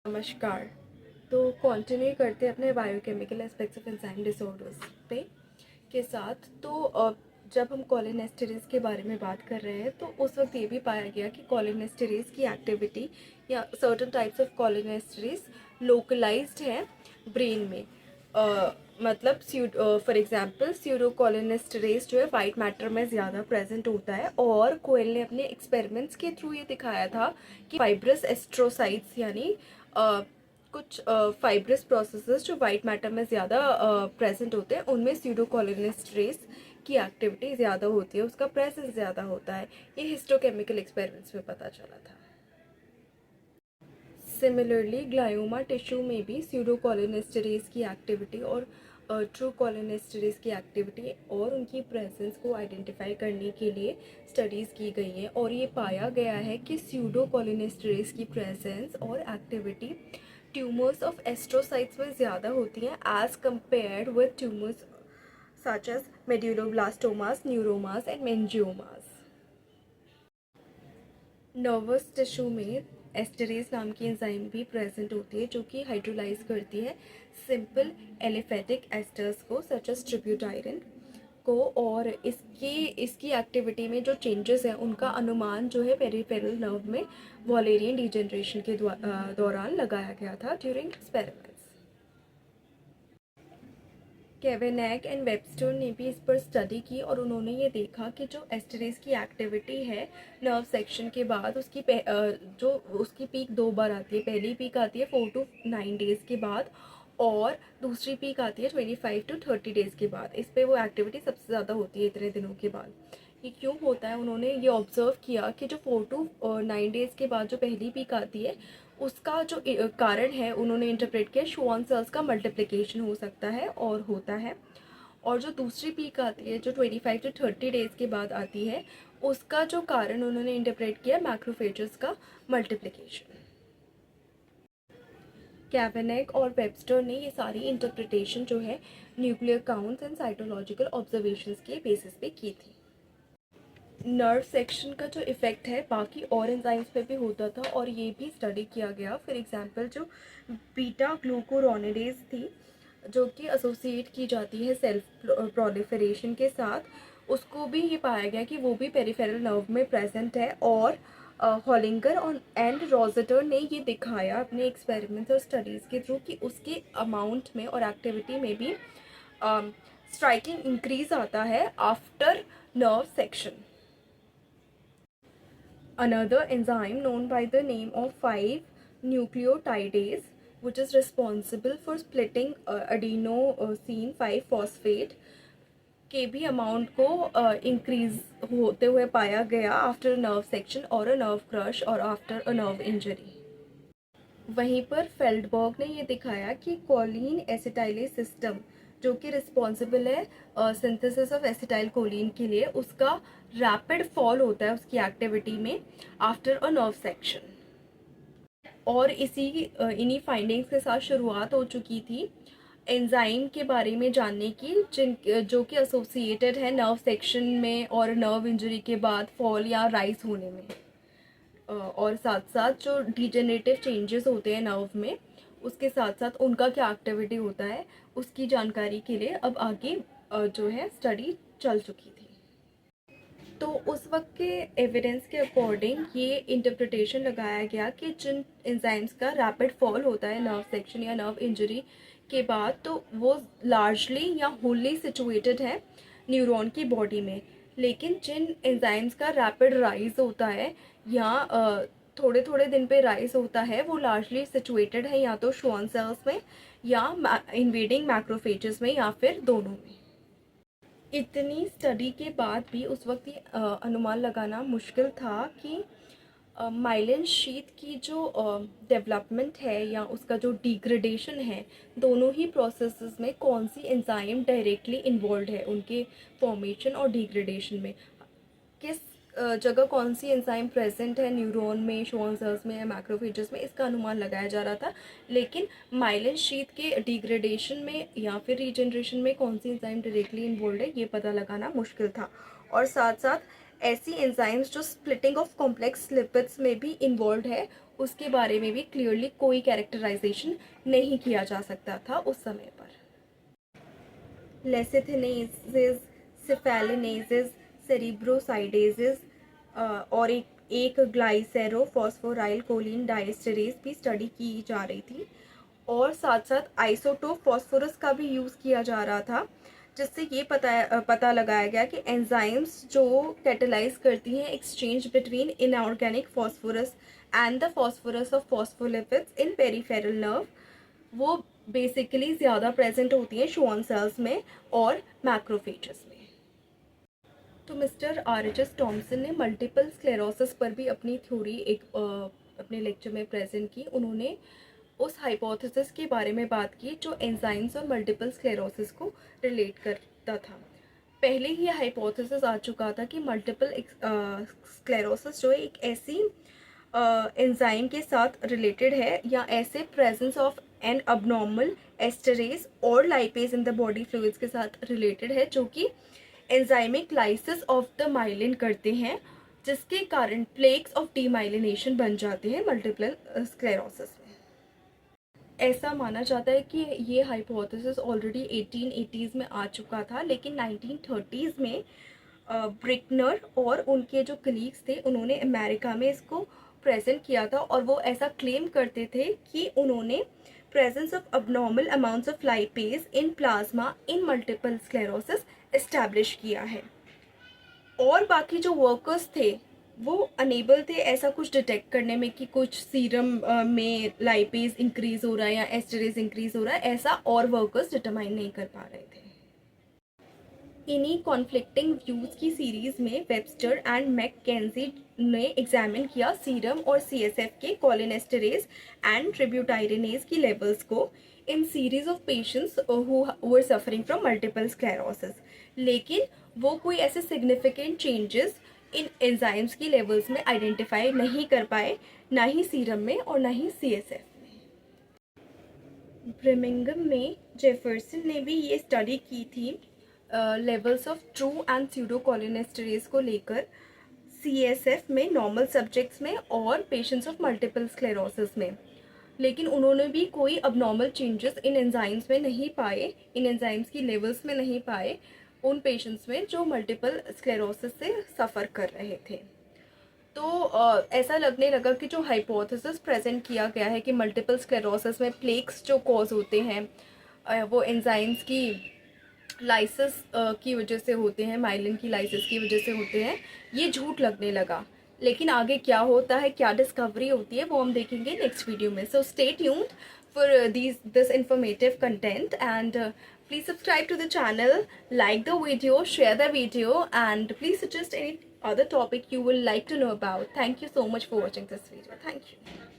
नमस्कार। तो कंटिन्यू करते हैं अपने biochemical aspects of enzyme disorders पे के साथ। तो जब हम कोलिनेस्टेरेज के बारे में बात कर रहे हैं तो उस वक्त ये भी पाया गया कि कोलिनेस्टेरेज की एक्टिविटी या सर्टेन टाइप्स ऑफ कोलिनेस्टेरेज लोकलाइज्ड है ब्रेन में। मतलब फॉर एग्जांपल स्यूडोकोलिनेस्टेरेज जो है वाइट मैटर में ज़्यादा प्रेजेंट होता है, और कोयल ने अपने एक्सपेरिमेंट्स के थ्रू ये दिखाया था कि फाइब्रस एस्ट्रोसाइट्स यानी कुछ फाइब्रस प्रोसेसेस जो वाइट मैटर में ज़्यादा प्रेजेंट होते हैं उनमें स्यूडोकोलिनेस्टेरेज की एक्टिविटी ज़्यादा होती है, उसका प्रेजेंस ज़्यादा होता है। ये हिस्टोकेमिकल एक्सपेरिमेंट्स में पता चला था। सिमिलरली ग्लायोमा टिश्यू में भी स्यूडोकोलिनेस्टेरेज की एक्टिविटी और ट्रू कोलिनेस्टेरेज की एक्टिविटी और उनकी प्रेजेंस को आइडेंटिफाई करने के लिए स्टडीज़ की गई हैं, और ये पाया गया है कि स्यूडोकोलिनेस्टेरेज की प्रेजेंस और एक्टिविटी ट्यूमर्स ऑफ एस्ट्रोसाइट्स में ज़्यादा होती हैं as compared with tumours such as medulloblastomas, neuromas and meningiomas. Nervous tissue में एस्टरेज नाम की एंजाइम भी प्रेजेंट होती है जो कि हाइड्रोलाइज करती है सिंपल एलिफेटिक एस्टर्स को सच एज ट्रिब्यूटायरिन को, और इसकी एक्टिविटी में जो चेंजेस हैं उनका अनुमान जो है पेरिफेरल नर्व में वॉलेरियन डिजेनरेशन के दौरान लगाया गया था ड्यूरिंग एक्सपेरिमेंट्स। केवेनेक एंड वेबस्टर ने भी इस पर स्टडी की और उन्होंने ये देखा कि जो एस्टरेज की एक्टिविटी है नर्व सेक्शन के बाद जो उसकी पीक दो बार आती है। पहली पीक आती है 4 to 9 डेज़ के बाद, और दूसरी पीक आती है 25 to 30 डेज़ के बाद। इस पर वो एक्टिविटी सबसे ज़्यादा होती है इतने दिनों के बाद। ये क्यों होता है, उन्होंने ये ऑब्जर्व किया कि जो 4 to 9 डेज़ के बाद जो पहली पीक आती है उसका जो कारण है उन्होंने इंटरप्रेट किया श्वान सेल्स का मल्टीप्लिकेशन हो सकता है और होता है, और जो दूसरी पीक आती है जो 25 to 30 डेज़ के बाद आती है उसका जो कारण उन्होंने इंटरप्रेट किया मैक्रोफेजेस का मल्टीप्लिकेशन। कैवेनेक और वेबस्टर ने ये सारी इंटरप्रिटेशन जो है nuclear counts and cytological observations के बेसिस पे की थी। नर्व सेक्शन का जो इफ़ेक्ट है बाकी और एंजाइम्स पे भी होता था, और ये भी स्टडी किया गया। फॉर एग्जांपल जो बीटा ग्लूकोरोनिडेज थी जो कि एसोसिएट की जाती है सेल्फ प्रोलिफरेशन के साथ, उसको भी ये पाया गया कि वो भी पेरिफेरल नर्व में प्रेजेंट है, और हॉलिंगर और एंड रोजेटर ने ये दिखाया अपने एक्सपेरिमेंट्स और स्टडीज़ के थ्रू कि उसके अमाउंट में और एक्टिविटी में भी स्ट्राइकिंग इंक्रीज आता है after nerve section. Another enzyme known by the name of 5-nucleotidase, which is responsible for splitting adenosine 5-phosphate के भी अमाउंट को इंक्रीज होते हुए पाया गया आफ्टर नर्व सेक्शन और अ नर्व क्रश और आफ्टर अ नर्व इंजरी। वहीं पर फेल्डबर्ग ने ये दिखाया कि कोलिन एसिटाइलेज सिस्टम जो कि रिस्पॉन्सिबल है सिंथेसिस ऑफ एसिटाइल कोलिन के लिए, उसका रैपिड फॉल होता है उसकी एक्टिविटी में आफ्टर अ नर्व सेक्शन। और इन्हीं फाइंडिंग्स के साथ शुरुआत हो चुकी थी एंजाइम के बारे में जानने की जो कि एसोसिएटेड है नर्व सेक्शन में और नर्व इंजरी के बाद फॉल या राइज होने में। और साथ साथ जो डिजेनरेटिव चेंजेस होते हैं नर्व में उसके साथ साथ उनका क्या एक्टिविटी होता है उसकी जानकारी के लिए अब आगे जो है स्टडी चल चुकी थी। तो उस वक्त के एविडेंस के अकॉर्डिंग ये इंटरप्रिटेशन लगाया गया कि जिन एंजाइम्स का रैपिड फॉल होता है नर्व सेक्शन या नर्व इंजरी के बाद तो वो लार्जली या होली सिचुएटेड है न्यूरॉन की बॉडी में, लेकिन जिन एंजाइम्स का रैपिड राइज होता है या थोड़े थोड़े दिन पे राइज होता है वो लार्जली सिचुएटेड है या तो श्वान सेल्स में या इन्वेडिंग मैक्रोफेजेस में या फिर दोनों में। इतनी स्टडी के बाद भी उस वक्त ये अनुमान लगाना मुश्किल था कि माइलिन शीथ की जो डेवलपमेंट है या उसका जो डिग्रेडेशन है दोनों ही प्रोसेसेस में कौन सी एंजाइम डायरेक्टली इन्वॉल्व है उनके फॉर्मेशन और डिग्रेडेशन में, किस जगह कौन सी एंजाइम प्रेजेंट है न्यूरॉन में, श्वान सेल्स में या मैक्रोफेजेस में, इसका अनुमान लगाया जा रहा था। लेकिन माइलिन शीथ के डिग्रेडेशन में या फिर रीजनरेशन में कौन सी एंजाइम डायरेक्टली इन्वॉल्व है ये पता लगाना मुश्किल था। और साथ साथ ऐसी एंजाइम्स जो स्प्लिटिंग ऑफ कॉम्प्लेक्स लिपिड्स में भी इन्वॉल्व है उसके बारे में भी क्लियरली कोई कैरेक्टराइजेशन नहीं किया जा सकता था उस समय पर। लेसिथिनेसिस, सिफेलिनेसिस, सेरिब्रोसाइडेसिस और एक ग्लाइसेरो फॉस्फोराइल कोलिन डाइस्टरेज भी स्टडी की जा रही थी, और साथ साथ आइसोटोप फॉस्फोरस का भी यूज़ किया जा रहा था, जिससे ये पता लगाया गया कि एंजाइम्स जो कैटेलाइज करती हैं exchange between inorganic phosphorus and the phosphorus of phospholipids in peripheral nerve, वो बेसिकली ज़्यादा प्रेजेंट होती हैं श्वान सेल्स में और मैक्रोफेजेस में। तो मिस्टर आर.एच.एस. टॉमसन ने मल्टीपल स्क्लेरोसिस पर भी अपनी थ्योरी अपने लेक्चर में प्रेजेंट की। उन्होंने उस हाइपोथेसिस के बारे में बात की जो एंजाइम्स और मल्टीपल स्क्लेरोसिस को रिलेट करता था। पहले ही हाइपोथेसिस आ चुका था कि मल्टीपल स्क्लेरोसिस जो है एक ऐसी एंजाइम के साथ रिलेटेड है या ऐसे presence of an abnormal esterase और lipase in the body fluids के साथ रिलेटेड है, जो कि enzymic lysis of the myelin करते हैं, जिसके कारण प्लेक्स ऑफ डीमाइलिनेशन बन जाते हैं मल्टीपल स्क्लेरोसिस में। ऐसा माना जाता है कि ये हाइपोथेसिस ऑलरेडी 1880s में आ चुका था, लेकिन 1930s में ब्रिकनर और उनके जो कलीग्स थे उन्होंने अमेरिका में इसको प्रेजेंट किया था, और वो ऐसा क्लेम करते थे कि उन्होंने presence of abnormal amounts of lipase in plasma in multiple sclerosis establish किया है। और बाकी जो वर्कर्स थे वो अनेबल थे ऐसा कुछ डिटेक्ट करने में कि कुछ सीरम में लाइपेज इंक्रीज हो रहा है या एस्टरेज इंक्रीज हो रहा है, ऐसा और वर्कर्स डिटरमाइन नहीं कर पा रहे थे। इन्हीं कॉन्फ्लिक्टिंग व्यूज की सीरीज में वेबस्टर एंड मैककेंजी ने एग्जामिन किया सीरम और सीएसएफ के कोलिनेस्टेरेज एंड ट्रिब्यूटाइरिनेज की लेवल्स को in series of patients who were suffering from multiple sclerosis, लेकिन वो कोई ऐसे सिग्निफिकेंट चेंजेस इन एंजाइम्स की लेवल्स में आइडेंटिफाई नहीं कर पाए, ना ही सीरम में और ना ही सीएसएफ में। ब्रिमिंगम में जेफरसन ने भी ये स्टडी की थी levels of true and pseudo cholinesterase को लेकर सीएसएफ में नॉर्मल सब्जेक्ट्स में और पेशेंट्स ऑफ मल्टीपल स्क्लेरोसिस में, लेकिन उन्होंने भी कोई अबनॉर्मल चेंजेस इन एंजाइम्स में नहीं पाए, इन एंजाइम्स की लेवल्स में नहीं पाए उन पेशेंट्स में जो मल्टीपल स्क्लेरोसिस से सफ़र कर रहे थे। तो ऐसा लगने लगा कि जो हाइपोथेसिस प्रेजेंट किया गया है कि मल्टीपल स्क्लेरोसिस में प्लेक्स जो कॉज होते हैं वो एंजाइम्स की लाइसिस की वजह से होते हैं, माइलिन की लाइसिस की वजह से होते हैं, ये झूठ लगने लगा। लेकिन आगे क्या होता है, क्या डिस्कवरी होती है, वो हम देखेंगे नेक्स्ट वीडियो में। So stay tuned for this informative content, and please subscribe to the channel, like the video, share the video, and please suggest any other topic you would like to know about. Thank you so much for watching this video. Thank you.